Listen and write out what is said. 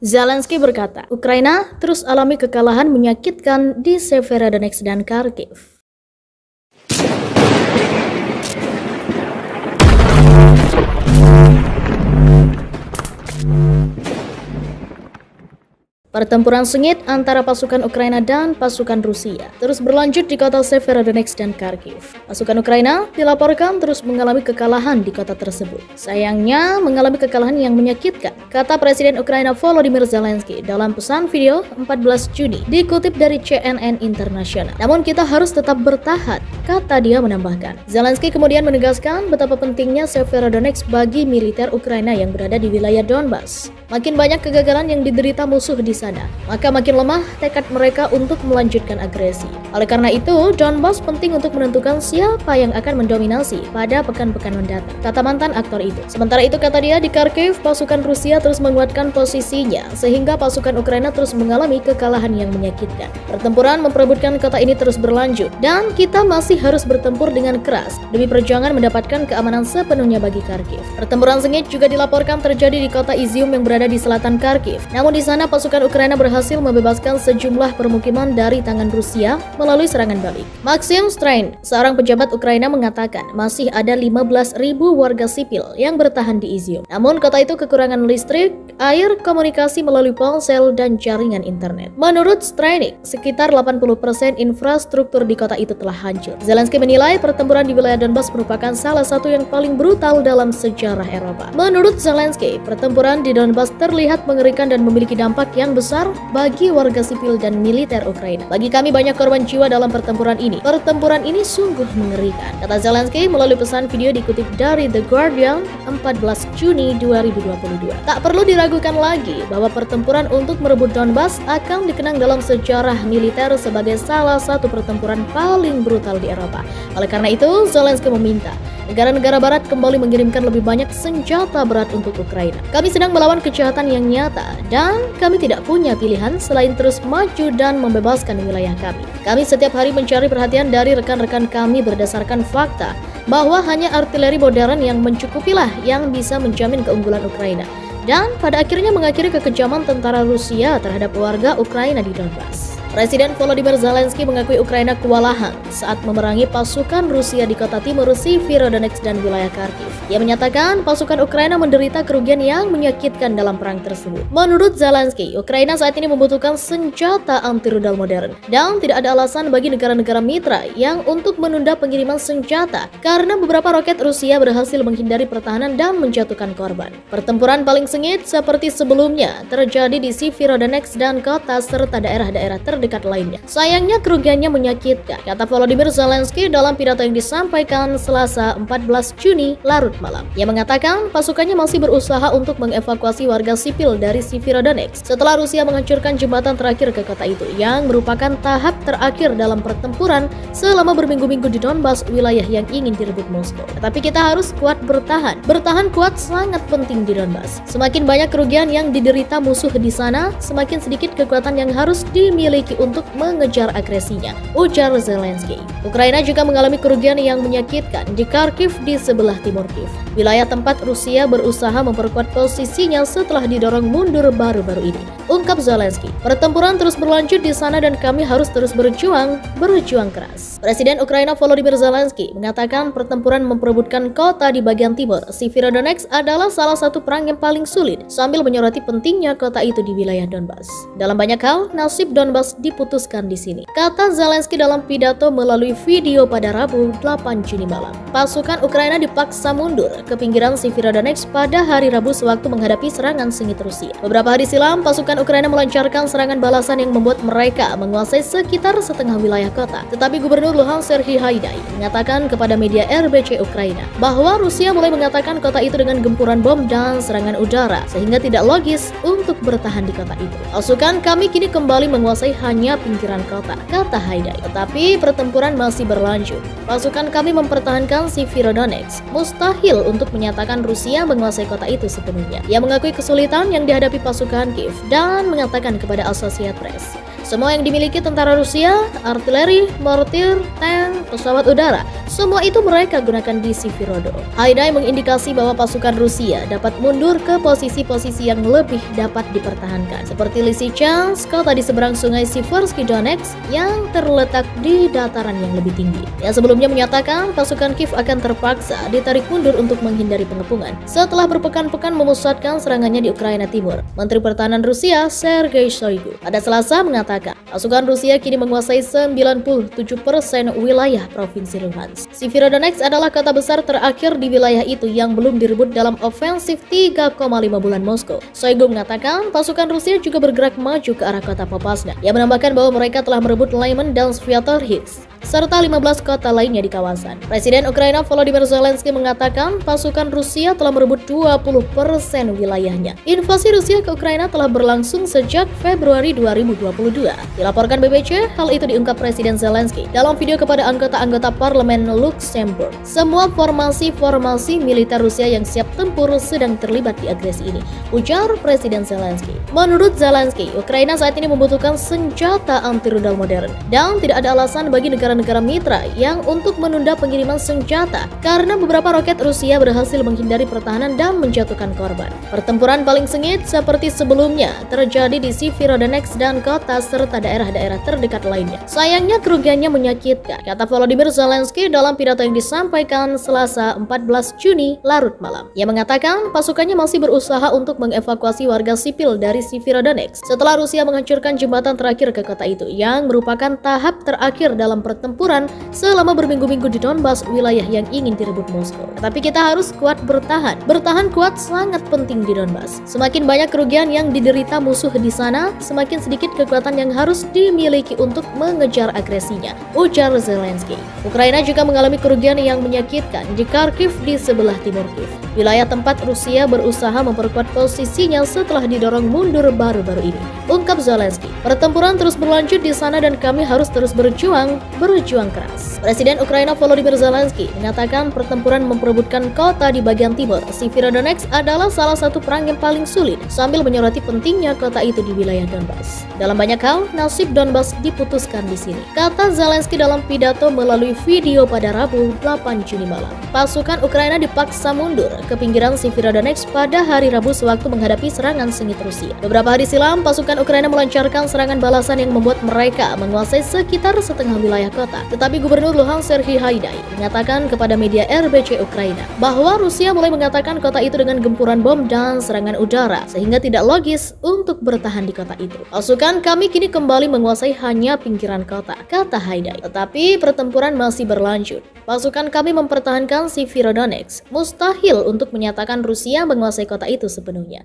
Zelensky berkata, Ukraina terus alami kekalahan menyakitkan di Severodonetsk dan Kharkiv. Pertempuran sengit antara pasukan Ukraina dan pasukan Rusia terus berlanjut di kota Severodonetsk dan Kharkiv. Pasukan Ukraina dilaporkan terus mengalami kekalahan di kota tersebut. Sayangnya, mengalami kekalahan yang menyakitkan, kata Presiden Ukraina Volodymyr Zelensky dalam pesan video 14 Juni dikutip dari CNN International. Namun kita harus tetap bertahan, kata dia menambahkan. Zelensky kemudian menegaskan betapa pentingnya Severodonetsk bagi militer Ukraina yang berada di wilayah Donbas. Makin banyak kegagalan yang diderita musuh di sana, maka makin lemah tekad mereka untuk melanjutkan agresi. Oleh karena itu, Donbas penting untuk menentukan siapa yang akan mendominasi pada pekan-pekan mendatang, kata mantan aktor itu. Sementara itu, kata dia, di Kharkiv, pasukan Rusia terus menguatkan posisinya, sehingga pasukan Ukraina terus mengalami kekalahan yang menyakitkan. Pertempuran memperebutkan kota ini terus berlanjut, dan kita masih harus bertempur dengan keras demi perjuangan mendapatkan keamanan sepenuhnya bagi Kharkiv. Pertempuran sengit juga dilaporkan terjadi di kota Izium yang berada di selatan Kharkiv. Namun di sana pasukan Ukraina berhasil membebaskan sejumlah permukiman dari tangan Rusia melalui serangan balik. Maxim Strain, seorang pejabat Ukraina, mengatakan masih ada 15.000 warga sipil yang bertahan di Izium. Namun kota itu kekurangan listrik, air, komunikasi melalui ponsel, dan jaringan internet. Menurut Strainik, sekitar 80% infrastruktur di kota itu telah hancur. Zelensky menilai pertempuran di wilayah Donbas merupakan salah satu yang paling brutal dalam sejarah Eropa. Menurut Zelensky, pertempuran di Donbas terlihat mengerikan dan memiliki dampak yang besar bagi warga sipil dan militer Ukraina. Bagi kami banyak korban jiwa dalam pertempuran ini. Pertempuran ini sungguh mengerikan, kata Zelensky melalui pesan video dikutip dari The Guardian 14 Juni 2022. Tak perlu diragukan lagi bahwa pertempuran untuk merebut Donbas akan dikenang dalam sejarah militer sebagai salah satu pertempuran paling brutal di Eropa. Oleh karena itu, Zelensky meminta negara-negara barat kembali mengirimkan lebih banyak senjata berat untuk Ukraina. Kami sedang melawan kejahatan yang nyata dan kami tidak punya pilihan selain terus maju dan membebaskan wilayah kami. Kami setiap hari mencari perhatian dari rekan-rekan kami berdasarkan fakta bahwa hanya artileri modern yang mencukupilah yang bisa menjamin keunggulan Ukraina dan pada akhirnya mengakhiri kekejaman tentara Rusia terhadap warga Ukraina di Donbas. Presiden Volodymyr Zelensky mengakui Ukraina kewalahan saat memerangi pasukan Rusia di kota timur Severodonetsk dan wilayah Kharkiv. Ia menyatakan pasukan Ukraina menderita kerugian yang menyakitkan dalam perang tersebut. Menurut Zelensky, Ukraina saat ini membutuhkan senjata anti-rudal modern dan tidak ada alasan bagi negara-negara mitra yang untuk menunda pengiriman senjata karena beberapa roket Rusia berhasil menghindari pertahanan dan menjatuhkan korban. Pertempuran paling sengit seperti sebelumnya terjadi di Severodonetsk dan kota serta daerah-daerah terdekat lainnya. Sayangnya kerugiannya menyakitkan, kata Volodymyr Zelensky dalam pidato yang disampaikan Selasa 14 Juni larut malam. Ia mengatakan pasukannya masih berusaha untuk mengevakuasi warga sipil dari Severodonetsk setelah Rusia menghancurkan jembatan terakhir ke kota itu yang merupakan tahap terakhir dalam pertempuran selama berminggu-minggu di Donbas, wilayah yang ingin direbut Moskow. Tetapi kita harus kuat bertahan. Bertahan kuat sangat penting di Donbas. Semakin banyak kerugian yang diderita musuh di sana, semakin sedikit kekuatan yang harus dimiliki untuk mengejar agresinya, ujar Zelensky. Ukraina juga mengalami kerugian yang menyakitkan di Kharkiv di sebelah timur Kiev, wilayah tempat Rusia berusaha memperkuat posisinya setelah didorong mundur baru-baru ini, ungkap Zelensky. Pertempuran terus berlanjut di sana dan kami harus terus berjuang keras. Presiden Ukraina Volodymyr Zelensky mengatakan pertempuran memperebutkan kota di bagian timur Severodonetsk adalah salah satu perang yang paling sulit, sambil menyoroti pentingnya kota itu di wilayah Donbas. Dalam banyak hal, nasib Donbas diputuskan di sini, kata Zelensky dalam pidato melalui video pada Rabu 8 Juni malam. Pasukan Ukraina dipaksa mundur ke pinggiran Severodonetsk pada hari Rabu sewaktu menghadapi serangan sengit Rusia. Beberapa hari silam, pasukan Ukraina melancarkan serangan balasan yang membuat mereka menguasai sekitar setengah wilayah kota. Tetapi Gubernur Luhansk Serhiy Haidai mengatakan kepada media RBC Ukraina bahwa Rusia mulai mengatakan kota itu dengan gempuran bom dan serangan udara sehingga tidak logis untuk bertahan di kota itu. Pasukan kami kini kembali menguasai hanya pinggiran kota, kata Haidai. Tetapi pertempuran masih berlanjut. Pasukan kami mempertahankan Severodonetsk. Mustahil untuk menyatakan Rusia menguasai kota itu sepenuhnya. Ia mengakui kesulitan yang dihadapi pasukan Kiev dan mengatakan kepada Associated Press, Semua yang dimiliki tentara Rusia, artileri, mortir, tank, pesawat udara, semua itu mereka gunakan di Svirodon. Haidai mengindikasi bahwa pasukan Rusia dapat mundur ke posisi-posisi yang lebih dapat dipertahankan, seperti Lysychansk, kota di seberang sungai Siversky Donetsk yang terletak di dataran yang lebih tinggi. Yang sebelumnya menyatakan pasukan Kiev akan terpaksa ditarik mundur untuk menghindari pengepungan setelah berpekan-pekan memusatkan serangannya di Ukraina Timur. Menteri Pertahanan Rusia Sergei Shoigu pada Selasa mengatakan pasukan Rusia kini menguasai 97% wilayah provinsi Luhansk. Svirodonetsk adalah kota besar terakhir di wilayah itu yang belum direbut dalam ofensif 3,5 bulan Moskow. Shoigu mengatakan pasukan Rusia juga bergerak maju ke arah kota Popasna. Ia menambahkan bahwa mereka telah merebut Lyman dan Sviatohivsk serta 15 kota lainnya di kawasan. Presiden Ukraina Volodymyr Zelensky mengatakan pasukan Rusia telah merebut 20% wilayahnya. Invasi Rusia ke Ukraina telah berlangsung sejak Februari 2022. Dilaporkan BBC, hal itu diungkap Presiden Zelensky dalam video kepada anggota-anggota parlemen Luxembourg. Semua formasi militer Rusia yang siap tempur sedang terlibat di agresi ini, ujar Presiden Zelensky. Menurut Zelensky, Ukraina saat ini membutuhkan senjata anti rudal modern dan tidak ada alasan bagi negara-negara mitra yang untuk menunda pengiriman senjata karena beberapa roket Rusia berhasil menghindari pertahanan dan menjatuhkan korban. Pertempuran paling sengit seperti sebelumnya terjadi di Svirodonetsk dan kota serta daerah-daerah terdekat lainnya. Sayangnya kerugiannya menyakitkan, kata Volodymyr Zelensky dalam pidato yang disampaikan Selasa 14 Juni larut malam. Ia mengatakan pasukannya masih berusaha untuk mengevakuasi warga sipil dari Svirodonetsk setelah Rusia menghancurkan jembatan terakhir ke kota itu yang merupakan tahap terakhir dalam pertempuran selama berminggu-minggu di Donbas, wilayah yang ingin direbut Moskow. Tapi kita harus kuat bertahan. Bertahan kuat sangat penting di Donbas. Semakin banyak kerugian yang diderita musuh di sana, semakin sedikit kekuatan yang harus dimiliki untuk mengejar agresinya, ujar Zelensky. Ukraina juga mengalami kerugian yang menyakitkan di Kharkiv di sebelah timur Kiev, wilayah tempat Rusia berusaha memperkuat posisinya setelah didorong mundur baru-baru ini, ungkap Zelensky. Pertempuran terus berlanjut di sana dan kami harus terus berjuang keras. Presiden Ukraina Volodymyr Zelensky mengatakan pertempuran memperebutkan kota di bagian timur Svirodonetsk adalah salah satu perang yang paling sulit, sambil menyoroti pentingnya kota itu di wilayah Donbas. Dalam banyak hal, nasib Donbas diputuskan di sini, kata Zelensky dalam pidato melalui video pada Rabu 8 Juni malam. Pasukan Ukraina dipaksa mundur ke pinggiran Svirodonetsk pada hari Rabu sewaktu menghadapi serangan sengit Rusia. Beberapa hari silam, pasukan Ukraina melancarkan serangan balasan yang membuat mereka menguasai sekitar setengah wilayah kota. Tetapi Gubernur Luhansk Serhiy Haidai mengatakan kepada media RBC Ukraina bahwa Rusia mulai mengatakan kota itu dengan gempuran bom dan serangan udara sehingga tidak logis untuk bertahan di kota itu. Pasukan kami kini kembali menguasai hanya pinggiran kota, kata Haidai. Tetapi pertempuran masih berlanjut. Pasukan kami mempertahankan Svirodonetsk. Mustahil untuk menyatakan Rusia menguasai kota itu sepenuhnya.